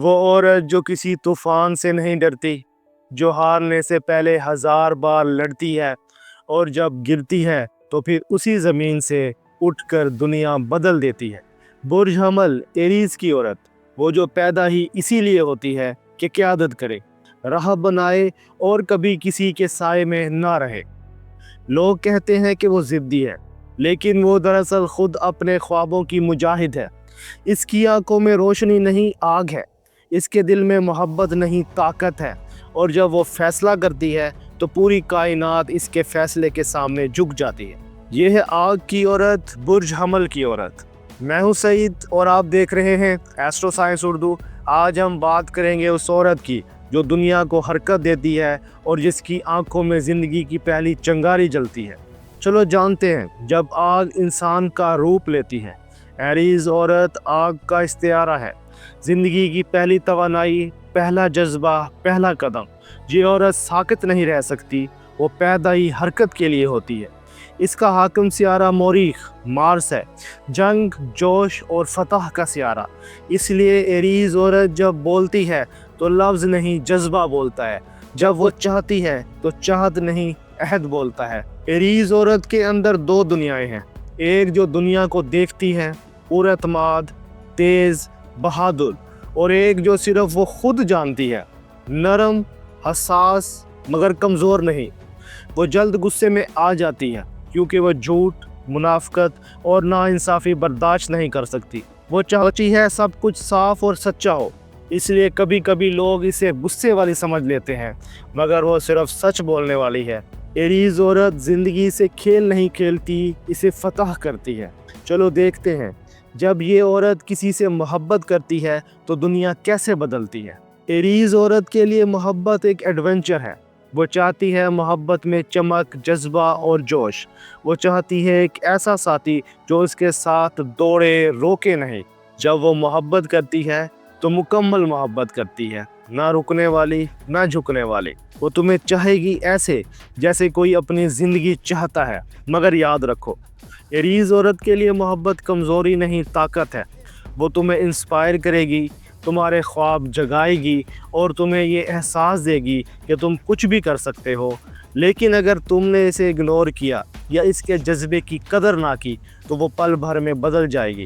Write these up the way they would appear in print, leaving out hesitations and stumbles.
وہ عورت جو کسی طوفان سے نہیں ڈرتی، جو ہارنے سے پہلے 1000 بار لڑتی ہے اور جب گرتی ہے تو پھر اسی زمین سے اٹھ کر دنیا بدل دیتی ہے۔ برج حمل ایریز کی عورت، وہ جو پیدا ہی اسی لیے ہوتی ہے کہ قیادت کرے، راہ بنائے اور کبھی کسی کے سائے میں نہ رہے۔ لوگ کہتے ہیں کہ وہ ضدی ہے، لیکن وہ دراصل خود اپنے خوابوں کی مجاہد ہے۔ اس کی آنکھوں میں روشنی نہیں، آگ ہے۔ اس کے دل میں محبت نہیں، طاقت ہے۔ اور جب وہ فیصلہ کرتی ہے تو پوری کائنات اس کے فیصلے کے سامنے جھک جاتی ہے۔ یہ ہے آگ کی عورت، برج حمل کی عورت۔ میں ہوں سعید اور آپ دیکھ رہے ہیں ایسٹرو سائنس اردو۔ آج ہم بات کریں گے اس عورت کی جو دنیا کو حرکت دیتی ہے اور جس کی آنکھوں میں زندگی کی پہلی چنگاری جلتی ہے۔ چلو جانتے ہیں، جب آگ انسان کا روپ لیتی ہے۔ ایریز عورت آگ کا استعارہ ہے، زندگی کی پہلی توانائی، پہلا جذبہ، پہلا قدم۔ یہ عورت ساکت نہیں رہ سکتی، وہ پیدا ہی حرکت کے لیے ہوتی ہے۔ اس کا حاکم سیارہ موریخ، مارس ہے، جنگ، جوش اور فتح کا سیارہ۔ اس لیے ایریز عورت جب بولتی ہے تو لفظ نہیں، جذبہ بولتا ہے۔ جب وہ چاہتی ہے تو چاہت نہیں، عہد بولتا ہے۔ ایریز عورت کے اندر دو دنیایں ہیں، ایک جو دنیا کو دیکھتی ہے، پراعتماد، تیز، بہادر، اور ایک جو صرف وہ خود جانتی ہے، نرم، حساس، مگر کمزور نہیں۔ وہ جلد غصے میں آ جاتی ہے کیونکہ وہ جھوٹ، منافقت اور ناانصافی برداشت نہیں کر سکتی۔ وہ چاہتی ہے سب کچھ صاف اور سچا ہو، اس لیے کبھی کبھی لوگ اسے غصے والی سمجھ لیتے ہیں، مگر وہ صرف سچ بولنے والی ہے۔ ایریز عورت زندگی سے کھیل نہیں کھیلتی، اسے فتح کرتی ہے۔ چلو دیکھتے ہیں، جب یہ عورت کسی سے محبت کرتی ہے تو دنیا کیسے بدلتی ہے۔ ایریز عورت کے لیے محبت ایک ایڈونچر ہے۔ وہ چاہتی ہے محبت میں چمک، جذبہ اور جوش۔ وہ چاہتی ہے ایک ایسا ساتھی جو اس کے ساتھ دوڑے، روکے نہیں۔ جب وہ محبت کرتی ہے تو مکمل محبت کرتی ہے، نہ رکنے والی، نہ جھکنے والی۔ وہ تمہیں چاہے گی ایسے جیسے کوئی اپنی زندگی چاہتا ہے۔ مگر یاد رکھو، ایریز عورت کے لیے محبت کمزوری نہیں، طاقت ہے۔ وہ تمہیں انسپائر کرے گی، تمہارے خواب جگائے گی اور تمہیں یہ احساس دے گی کہ تم کچھ بھی کر سکتے ہو۔ لیکن اگر تم نے اسے اگنور کیا یا اس کے جذبے کی قدر نہ کی تو وہ پل بھر میں بدل جائے گی۔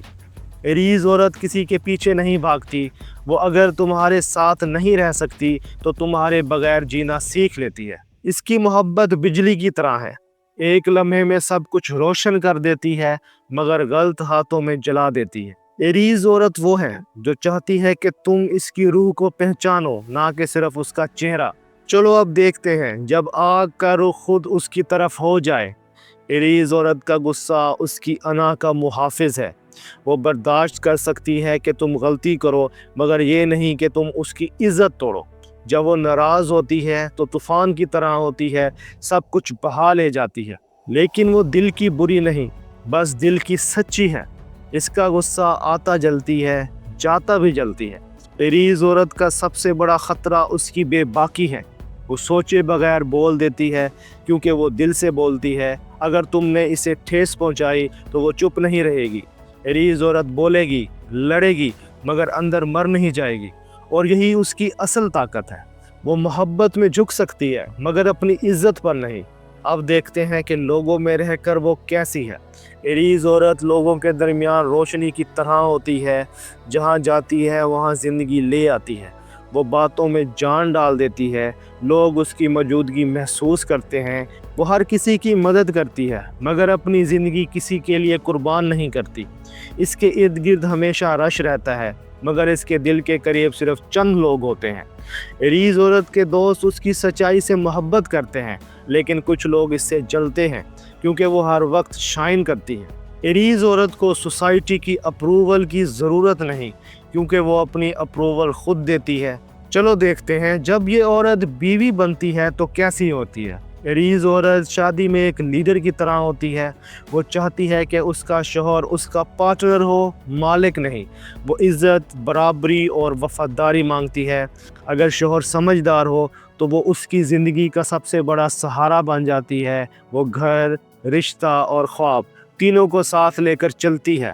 ایریز عورت کسی کے پیچھے نہیں بھاگتی، وہ اگر تمہارے ساتھ نہیں رہ سکتی تو تمہارے بغیر جینا سیکھ لیتی ہے۔ اس کی محبت بجلی کی طرح ہے، ایک لمحے میں سب کچھ روشن کر دیتی ہے مگر غلط ہاتھوں میں جلا دیتی ہے۔ ایریز عورت وہ ہے جو چاہتی ہے کہ تم اس کی روح کو پہچانو، نہ کہ صرف اس کا چہرہ۔ چلو اب دیکھتے ہیں، جب آگ کا رخ خود اس کی طرف ہو جائے۔ ایریز عورت کا غصہ اس کی انا کا محافظ ہے۔ وہ برداشت کر سکتی ہے کہ تم غلطی کرو، مگر یہ نہیں کہ تم اس کی عزت توڑو۔ جب وہ ناراض ہوتی ہے تو طوفان کی طرح ہوتی ہے، سب کچھ بہا لے جاتی ہے۔ لیکن وہ دل کی بری نہیں، بس دل کی سچی ہے۔ اس کا غصہ آتا جلتی ہے، جاتا بھی جلتی ہے۔ ایریز عورت کا سب سے بڑا خطرہ اس کی بے باکی ہے۔ وہ سوچے بغیر بول دیتی ہے کیونکہ وہ دل سے بولتی ہے۔ اگر تم نے اسے ٹھیس پہنچائی تو وہ چپ نہیں رہے گی۔ ایریز عورت بولے گی، لڑے گی، مگر اندر مر نہیں جائے گی، اور یہی اس کی اصل طاقت ہے۔ وہ محبت میں جھک سکتی ہے مگر اپنی عزت پر نہیں۔ اب دیکھتے ہیں کہ لوگوں میں رہ کر وہ کیسی ہے۔ ایریز عورت لوگوں کے درمیان روشنی کی طرح ہوتی ہے، جہاں جاتی ہے وہاں زندگی لے آتی ہے۔ وہ باتوں میں جان ڈال دیتی ہے، لوگ اس کی موجودگی محسوس کرتے ہیں۔ وہ ہر کسی کی مدد کرتی ہے مگر اپنی زندگی کسی کے لیے قربان نہیں کرتی۔ اس کے ارد گرد ہمیشہ رش رہتا ہے مگر اس کے دل کے قریب صرف چند لوگ ہوتے ہیں۔ ایریز عورت کے دوست اس کی سچائی سے محبت کرتے ہیں، لیکن کچھ لوگ اس سے جلتے ہیں کیونکہ وہ ہر وقت شائن کرتی ہے۔ ایریز عورت کو سوسائٹی کی اپروول کی ضرورت نہیں کیونکہ وہ اپنی اپروول خود دیتی ہے۔ چلو دیکھتے ہیں، جب یہ عورت بیوی بنتی ہے تو کیسی ہوتی ہے۔ ایریز عورت شادی میں ایک لیڈر کی طرح ہوتی ہے۔ وہ چاہتی ہے کہ اس کا شوہر اس کا پارٹنر ہو، مالک نہیں۔ وہ عزت، برابری اور وفاداری مانگتی ہے۔ اگر شوہر سمجھدار ہو تو وہ اس کی زندگی کا سب سے بڑا سہارا بن جاتی ہے۔ وہ گھر، رشتہ اور خواب تینوں کو ساتھ لے کر چلتی ہے۔